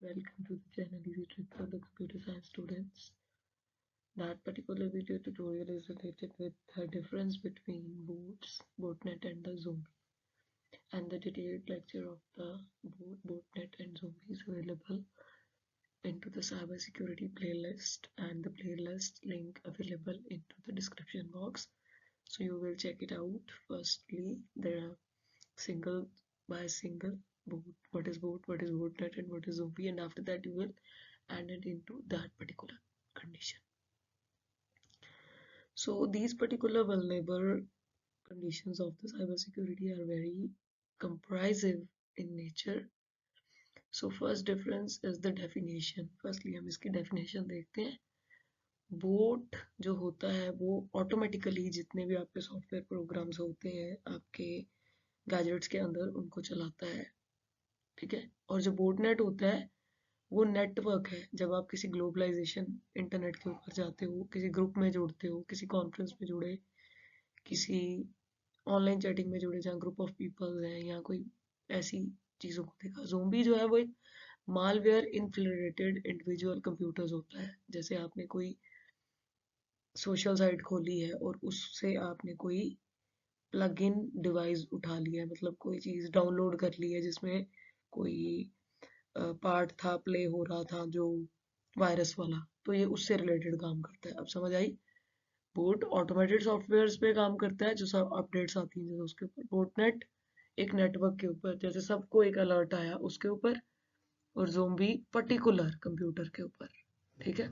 Welcome to the channel Easy Trick for the Computer Science students. That particular video tutorial is related with the difference between bots, botnet and the zombie, and the detailed lecture of the botnet and zombie is available into the cybersecurity playlist, and the playlist link available into the description box. So you will check it out. Firstly, there are single by single boot, what is botnet, and what is zombie, and after that you will add it into that particular condition. So these particular vulnerable conditions of the cybersecurity are very comprehensive in nature. So first difference is the definition. Firstly हम इसकी definition देखते हैं. Boat जो होता है वो automatically जितने भी आपके सॉफ्टवेयर प्रोग्राम्स होते हैं आपके गैजेट्स के अंदर उनको चलाता है, ठीक है. और जो बोटनेट होता है वो नेटवर्क है. जब आप किसी ग्लोबलाइजेशन इंटरनेट के ऊपर जाते हो, किसी ग्रुप में जुड़ते हो, किसी कॉन्फ्रेंस में जुड़े, किसी ऑनलाइन चैटिंग में जुड़े जहाँ ग्रुप ऑफ पीपल्स हैं या कोई ऐसी चीज़ों को देखा. ज़ोंबी जो है वो एक मालवेयर इन्फिल्ट्रेटेड इंडिविजुअल कंप्यूटर्स होता है. जैसे आपने कोई सोशल साइट खोली है और उससे आपने कोई प्लग इन डिवाइस उठा लिया है, मतलब कोई चीज़ डाउनलोड कर ली है जिसमें कोई पार्ट था, प्ले हो रहा था जो वायरस वाला, तो ये उससे रिलेटेड काम करता है. अब समझ आई. बोट ऑटोमेटेड सॉफ्टवेयर पे काम करता है जो सब अपडेट्स आती हैं जैसे उसके ऊपर. बोटनेट एक नेटवर्क के ऊपर, जैसे सबको एक अलर्ट आया उसके ऊपर. और ज़ोंबी पर्टिकुलर कंप्यूटर के ऊपर, ठीक है.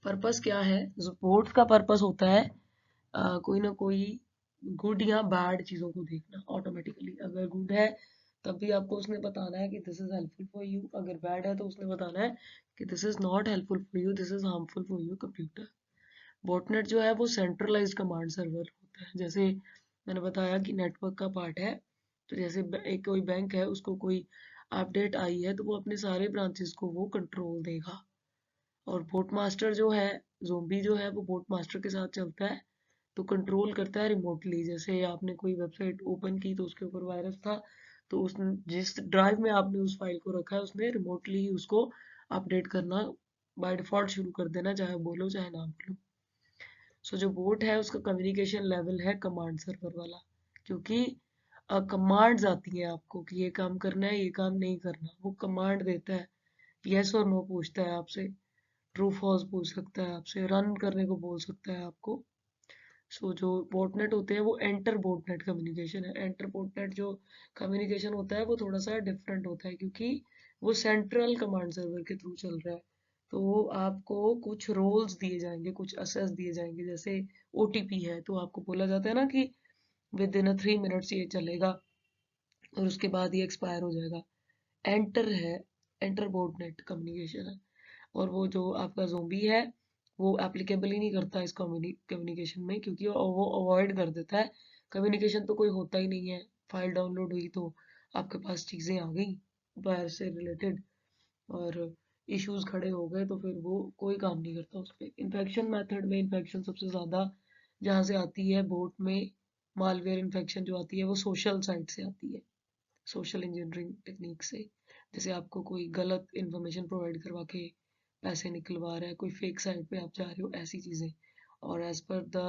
पर्पस क्या है? बोट का पर्पस होता है कोई ना कोई गुड या बैड चीज़ों को देखना ऑटोमेटिकली. अगर गुड है तब भी आपको उसने बताना है कि this is helpful for you. अगर बैड है तो उसने बताना है कि this is not helpful for you, this is harmful for you computer. Botnet जो है वो सेंट्रलाइज्ड कमांड सर्वर होता है. जैसे मैंने बताया कि नेटवर्क का पार्ट है, तो जैसे एक कोई बैंक है, उसको कोई अपडेट आई है तो वो अपने सारे ब्रांचेस को वो कंट्रोल देगा. और बोट मास्टर जो है, ज़ोंबी जो है वो बोट मास्टर के साथ चलता है, तो कंट्रोल करता है रिमोटली. जैसे आपने कोई वेबसाइट ओपन की तो उसके ऊपर वायरस था, तो उस जिस ड्राइव में आपने उस फाइल को रखा है उसने रिमोटली उसको अपडेट करना बाय डिफॉल्ट शुरू कर देना, चाहे बोलो चाहे ना बोलो. सो जो बोट है उसका कम्युनिकेशन लेवल है कमांड सर्वर वाला, क्योंकि कमांड्स आती हैं आपको कि ये काम करना है, ये काम नहीं करना. वो कमांड देता है, यस और नो पूछता है आपसे, ट्रू फॉल्स पूछ सकता है आपसे, रन करने को बोल सकता है आपको. सो जो बोटनेट होते हैं वो एंटर बोटनेट कम्युनिकेशन है. एंटर बोटनेट जो कम्युनिकेशन होता है वो थोड़ा सा डिफरेंट होता है, क्योंकि वो सेंट्रल कमांड सर्वर के थ्रू चल रहा है. तो आपको कुछ रोल्स दिए जाएंगे, कुछ असेस दिए जाएंगे. जैसे ओटीपी है तो आपको बोला जाता है ना कि विद इन 3 मिनट्स ये चलेगा और उसके बाद ये एक्सपायर हो जाएगा. एंटर है, एंटर बोटनेट कम्युनिकेशन है. और वो जो आपका ज़ोंबी है वो एप्लीकेबल ही नहीं करता इस कम्युनिकेशन में, क्योंकि वो अवॉइड कर देता है. कम्युनिकेशन तो कोई होता ही नहीं है. फाइल डाउनलोड हुई तो आपके पास चीज़ें आ गई वायरस से रिलेटेड, और इश्यूज खड़े हो गए, तो फिर वो कोई काम नहीं करता उस पर. इन्फेक्शन मेथड में इन्फेक्शन सबसे ज़्यादा जहाँ से आती है बोट में, मालवेयर इन्फेक्शन जो आती है वो सोशल साइट से आती है, सोशल इंजीनियरिंग टेक्निक से. जैसे आपको कोई गलत इन्फॉर्मेशन प्रोवाइड करवा के पैसे निकलवा रहा है, कोई फेक साइट पे आप जा रहे हो, ऐसी चीज़ें. और एज पर द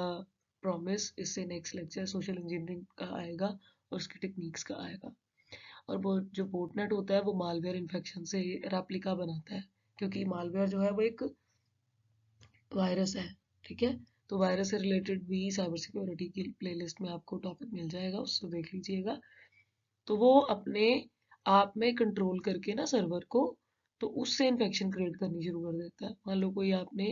प्रॉमिस इससे नेक्स्ट लेक्चर सोशल इंजीनियरिंग का आएगा और उसकी टेक्निक्स का आएगा. और वो जो बोटनेट होता है वो मालवेयर इन्फेक्शन से रेप्लिका बनाता है, क्योंकि मालवेयर जो है वो एक वायरस है, ठीक है. तो वायरस से रिलेटेड भी साइबर सिक्योरिटी की प्लेलिस्ट में आपको टॉपिक मिल जाएगा, उससे देख लीजिएगा. तो वो अपने आप में कंट्रोल करके ना सर्वर को, तो उससे इन्फेक्शन क्रिएट करनी शुरू कर देता है. मान लो कोई आपने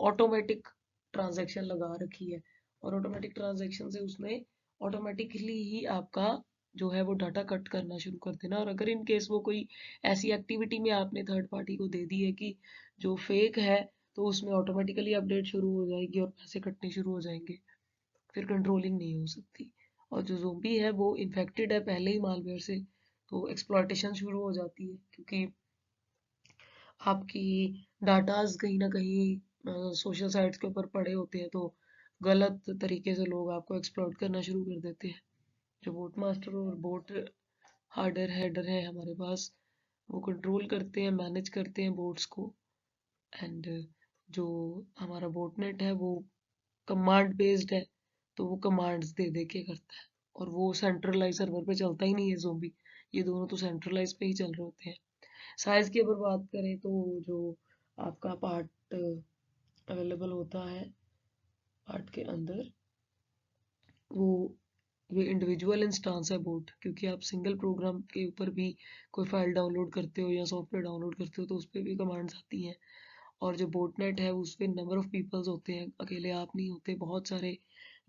ऑटोमेटिक ट्रांजैक्शन लगा रखी है, और ऑटोमेटिक ट्रांजैक्शन से उसने ऑटोमेटिकली ही आपका जो है वो डाटा कट करना शुरू कर देना. और अगर इन केस वो कोई ऐसी एक्टिविटी में आपने थर्ड पार्टी को दे दी है कि जो फेक है, तो उसमें ऑटोमेटिकली अपडेट शुरू हो जाएगी और पैसे कटने शुरू हो जाएंगे, फिर कंट्रोलिंग नहीं हो सकती. और जो ज़ोंबी है वो इन्फेक्टेड है पहले ही मालवेयर से, तो एक्सप्लॉयटेशन शुरू हो जाती है, क्योंकि आपकी डाटाज कहीं ना कहीं सोशल साइट्स के ऊपर पड़े होते हैं, तो गलत तरीके से लोग आपको एक्सप्लॉइट करना शुरू कर देते हैं. जो बोट मास्टर और बोट हार्डर हेडर है हमारे पास, वो कंट्रोल करते हैं, मैनेज करते हैं बोट्स को। एंड जो हमारा बोटनेट है वो कमांड बेस्ड है, तो वो कमांड्स दे दे के करता है। और वो सेंट्रलाइज सर्वर पे चलता ही नहीं है ज़ोंबी, ये दोनों तो सेंट्रलाइज पे ही चल रहे होते हैं। साइज की अगर बात करें तो जो आपका पार्ट अवेलेबल होता है पार्ट के अंदर, वो ये इंडिविजुअल इंस्टांस है बोट, क्योंकि आप सिंगल प्रोग्राम के ऊपर भी कोई फाइल डाउनलोड करते हो या सॉफ्टवेयर डाउनलोड करते हो तो उस पर भी कमांड्स आती हैं। और जो बोटनेट है उस पर नंबर ऑफ पीपल्स होते हैं, अकेले आप नहीं होते, बहुत सारे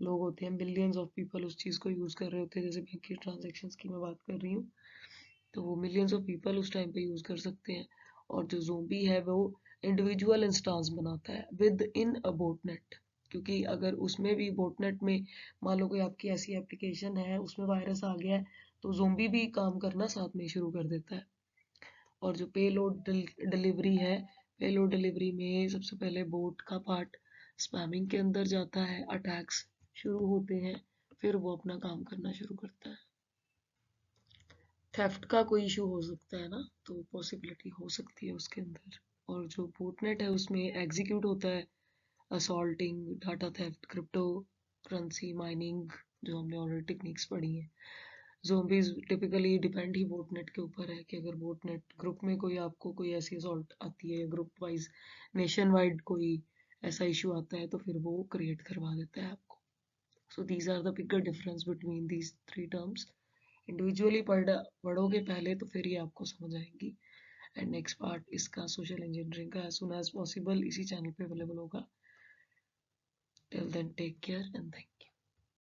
लोग होते हैं, मिलियंस ऑफ पीपल उस चीज़ को यूज़ कर रहे होते हैं। जैसे बैंक की ट्रांजेक्शन्स की मैं बात कर रही हूँ, तो वो मिलियंस ऑफ पीपल उस टाइम पे यूज़ कर सकते हैं। और जो ज़ोंबी है वो इंडिविजुअल इंस्टांस बनाता है विद इन अ बोटनेट, क्योंकि अगर उसमें भी बोटनेट में मान लो कोई आपकी ऐसी एप्लीकेशन है उसमें वायरस आ गया है, तो ज़ोंबी भी काम करना साथ में शुरू कर देता है। और जो पेलोड डिलीवरी है, पेलोड डिलीवरी में सबसे पहले बोट का पार्ट स्पैमिंग के अंदर जाता है, अटैक्स शुरू होते हैं, फिर वो अपना काम करना शुरू करता है। थेफ्ट का कोई इशू हो सकता है ना, तो पॉसिबिलिटी हो सकती है उसके अंदर। और जो बोटनेट है उसमें एग्जीक्यूट होता है assaulting, data theft, crypto currency mining, जो हमने ऑलरेडी टेक्निक्स पढ़ी हैं। ज़ोंबीज टिपिकली डिपेंड ही बोटनेट के ऊपर है कि अगर बोटनेट ग्रुप में कोई आपको कोई ऐसी असॉल्ट आती है, ग्रुप वाइज नेशन वाइड कोई ऐसा इशू आता है, तो फिर वो क्रिएट करवा देता है आपको। So these are the bigger difference between these three terms. Individually पढ़ोगे पहले तो फिर ये आपको समझ आएंगी। एंड नेक्स्ट पार्ट इसका सोशल इंजीनियरिंग का एज सुन एज पॉसिबल इसी चैनल पे अवेलेबल होगा। Till then take care and thank